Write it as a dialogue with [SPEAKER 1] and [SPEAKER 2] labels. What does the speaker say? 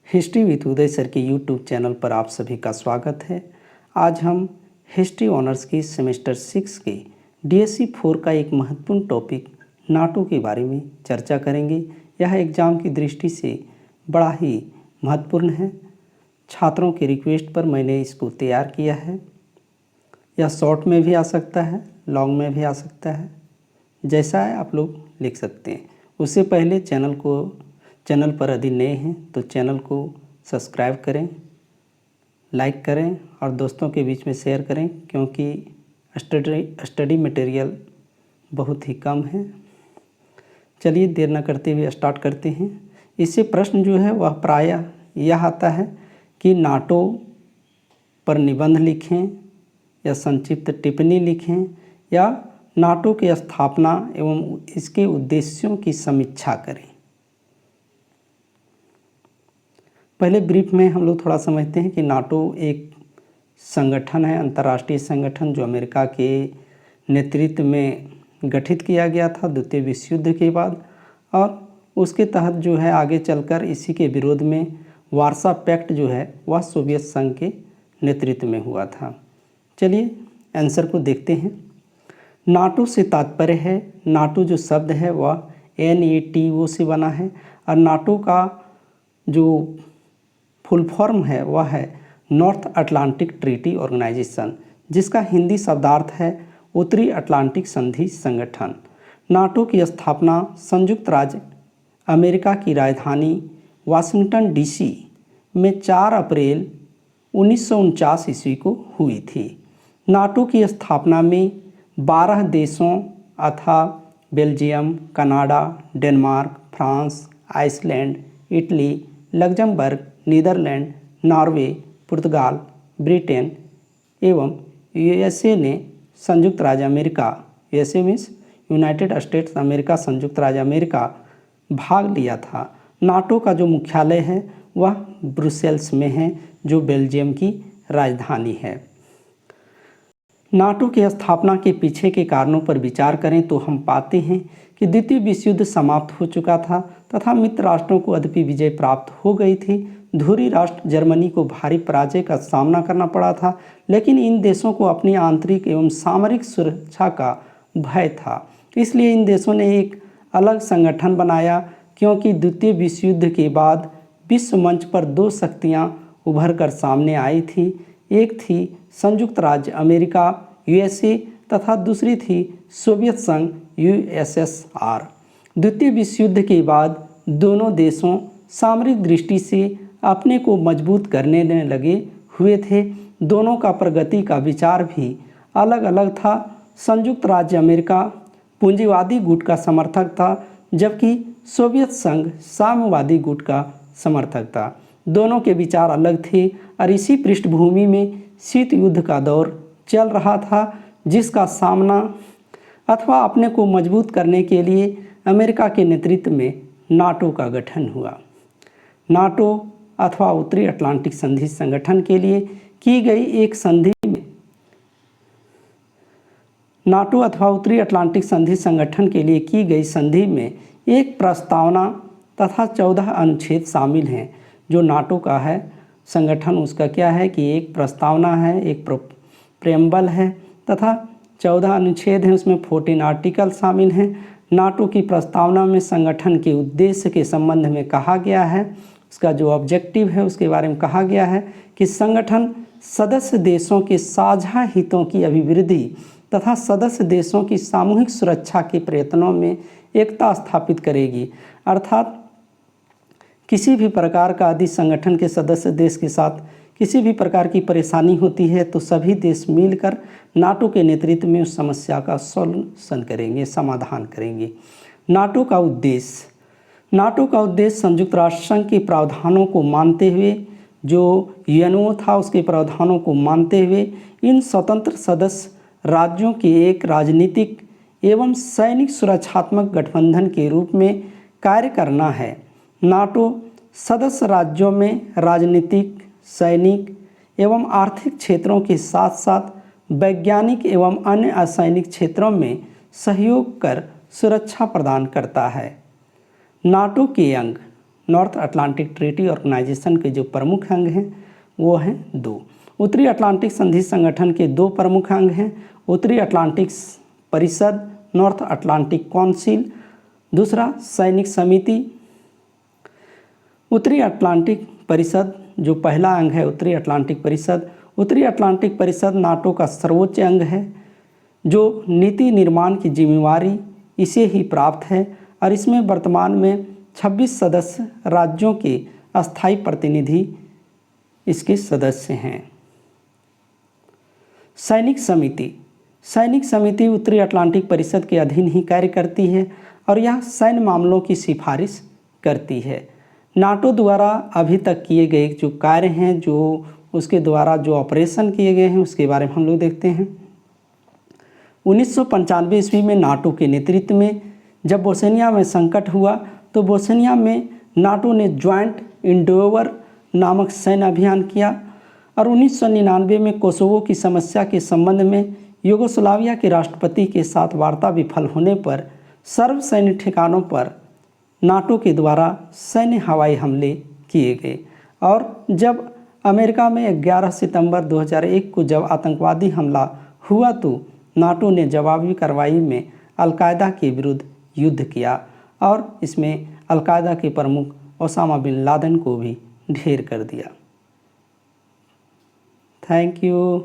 [SPEAKER 1] History with Uday sir के YouTube channel पर आप सभी का स्वागत है। आज हम हिस्ट्री ऑनर्स की सेमेस्टर 6 के DSC 4 का एक महत्वपूर्ण टॉपिक नाटो के बारे में चर्चा करेंगे। यह एग्ज़ाम की दृष्टि से बड़ा ही महत्वपूर्ण है। छात्रों के रिक्वेस्ट पर मैंने इसको तैयार किया है। यह शॉर्ट में भी आ सकता है, लॉन्ग में भी आ सकता है, जैसा है आप लोग लिख सकते हैं। उससे पहले चैनल पर यदि नए हैं तो चैनल को सब्सक्राइब करें, लाइक करें और दोस्तों के बीच में शेयर करें, क्योंकि स्टडी मटेरियल बहुत ही कम है। चलिए देर न करते हुए स्टार्ट करते हैं। इससे प्रश्न जो है वह प्रायः यह आता है कि नाटो पर निबंध लिखें या संक्षिप्त टिप्पणी लिखें या नाटो की स्थापना एवं इसके उद्देश्यों की समीक्षा करें। पहले ब्रीफ में हम लोग थोड़ा समझते हैं कि नाटो एक संगठन है, अंतर्राष्ट्रीय संगठन जो अमेरिका के नेतृत्व में गठित किया गया था द्वितीय विश्व युद्ध के बाद, और उसके तहत जो है आगे चलकर इसी के विरोध में वार्सा पैक्ट जो है वह सोवियत संघ के नेतृत्व में हुआ था। चलिए आंसर को देखते हैं। नाटो से तात्पर्य है, नाटो जो शब्द है वह NATO से बना है और नाटो का जो फुल फॉर्म है वह है नॉर्थ अटलांटिक ट्रीटी ऑर्गेनाइजेशन, जिसका हिंदी शब्दार्थ है उत्तरी अटलांटिक संधि संगठन। नाटो की स्थापना संयुक्त राज्य अमेरिका की राजधानी वाशिंगटन DC में 4 अप्रैल 1949 ईस्वी को हुई थी। नाटो की स्थापना में 12 देशों अथा Belgium, Canada, Denmark, France, Iceland, Italy, Luxembourg, Netherlands, Norway, पुर्तगाल, ब्रिटेन एवं USA ने संयुक्त राज्य America, USA means United States America, संयुक्त राज्य अमेरिका भाग लिया था। नाटो का जो मुख्यालय है वह ब्रुसेल्स में है, जो बेल्जियम की राजधानी है। नाटो की स्थापना के पीछे के कारणों पर विचार करें तो हम पाते हैं कि द्वितीय विश्व युद्ध समाप्त हो चुका था तथा मित्र राष्ट्रों को अद्वितीय विजय प्राप्त हो गई थी। धुरी राष्ट्र जर्मनी को भारी पराजय का सामना करना पड़ा था, लेकिन इन देशों को अपनी आंतरिक एवं सामरिक सुरक्षा का भय था। इसलिए इन देशों ने एक अलग संगठन बनाया, क्योंकि द्वितीय विश्व युद्ध के बाद विश्व मंच पर 2 शक्तियाँ उभर कर सामने आई थी। एक थी संयुक्त राज्य अमेरिका USA तथा दूसरी थी सोवियत संघ USSR। द्वितीय विश्व युद्ध के बाद दोनों देशों सामरिक दृष्टि से अपने को मजबूत करने में लगे हुए थे। दोनों का प्रगति का विचार भी अलग अलग था। संयुक्त राज्य अमेरिका पूंजीवादी गुट का समर्थक था, जबकि सोवियत संघ साम्यवादी गुट का समर्थक था। दोनों के विचार अलग थे और इसी पृष्ठभूमि में शीत युद्ध का दौर चल रहा था, जिसका सामना अथवा अपने को मजबूत करने के लिए अमेरिका के नेतृत्व में नाटो का गठन हुआ। नाटो अथवा उत्तरी अटलांटिक संधि संगठन के लिए की गई एक संधि में नाटो अथवा उत्तरी अटलांटिक संधि संगठन के लिए की गई संधि में एक प्रस्तावना तथा 14 अनुच्छेद शामिल हैं। जो नाटो का है संगठन, उसका क्या है कि एक प्रस्तावना है, एक प्रेम्बल है तथा 14 अनुच्छेद हैं, उसमें 14 आर्टिकल शामिल हैं। नाटो की प्रस्तावना में संगठन के उद्देश्य के संबंध में कहा गया है, उसका जो ऑब्जेक्टिव है उसके बारे में कहा गया है कि संगठन सदस्य देशों के साझा हितों की अभिवृद्धि तथा सदस्य देशों की सामूहिक सुरक्षा के प्रयत्नों में एकता स्थापित करेगी। अर्थात किसी भी प्रकार का यदि संगठन के सदस्य देश के साथ किसी भी प्रकार की परेशानी होती है तो सभी देश मिलकर नाटो के नेतृत्व में उस समस्या का सॉल्यूशन करेंगे, समाधान करेंगे। नाटो का उद्देश्य संयुक्त राष्ट्र संघ के प्रावधानों को मानते हुए, जो UNO था उसके प्रावधानों को मानते हुए, इन स्वतंत्र सदस्य राज्यों के एक राजनीतिक एवं सैनिक सुरक्षात्मक गठबंधन के रूप में कार्य करना है। नाटो सदस्य राज्यों में राजनीतिक, सैनिक एवं आर्थिक क्षेत्रों के साथ साथ वैज्ञानिक एवं अन्य असैनिक क्षेत्रों में सहयोग कर सुरक्षा प्रदान करता है। नाटो के अंग नॉर्थ अटलांटिक ट्रीटी ऑर्गेनाइजेशन के जो प्रमुख अंग हैं वो हैं 2। उत्तरी अटलांटिक संधि संगठन के 2 प्रमुख अंग हैं, उत्तरी अटलांटिक परिषद नॉर्थ अटलांटिक काउंसिल, दूसरा सैनिक समिति। उत्तरी अटलांटिक परिषद जो पहला अंग है उत्तरी अटलांटिक परिषद, उत्तरी अटलांटिक परिषद नाटो का सर्वोच्च अंग है जो नीति निर्माण की जिम्मेवारी इसे ही प्राप्त है और इसमें वर्तमान में 26 सदस्य राज्यों के अस्थायी प्रतिनिधि इसके सदस्य हैं। सैनिक समिति उत्तरी अटलांटिक परिषद के अधीन ही कार्य करती है और यह सैन्य मामलों की सिफारिश करती है। नाटो द्वारा अभी तक किए गए जो कार्य हैं, जो उसके द्वारा जो ऑपरेशन किए गए हैं उसके बारे में हम लोग देखते हैं। 1995 ईस्वी में नाटो के नेतृत्व में जब बोस्निया में संकट हुआ तो बोस्निया में नाटो ने ज्वाइंट एंडेवर नामक सैन्य अभियान किया और 1999 में कोसोवो की समस्या के संबंध में यूगोस्लाविया के राष्ट्रपति के साथ वार्ता विफल होने पर सर्व सैन्य ठिकानों पर नाटो के द्वारा सैन्य हवाई हमले किए गए और जब अमेरिका में 11 सितंबर 2001 को जब आतंकवादी हमला हुआ तो नाटो ने जवाबी कार्रवाई में अलकायदा के विरुद्ध युद्ध किया और इसमें अलकायदा के प्रमुख ओसामा बिन लादेन को भी ढेर कर दिया। Thank you.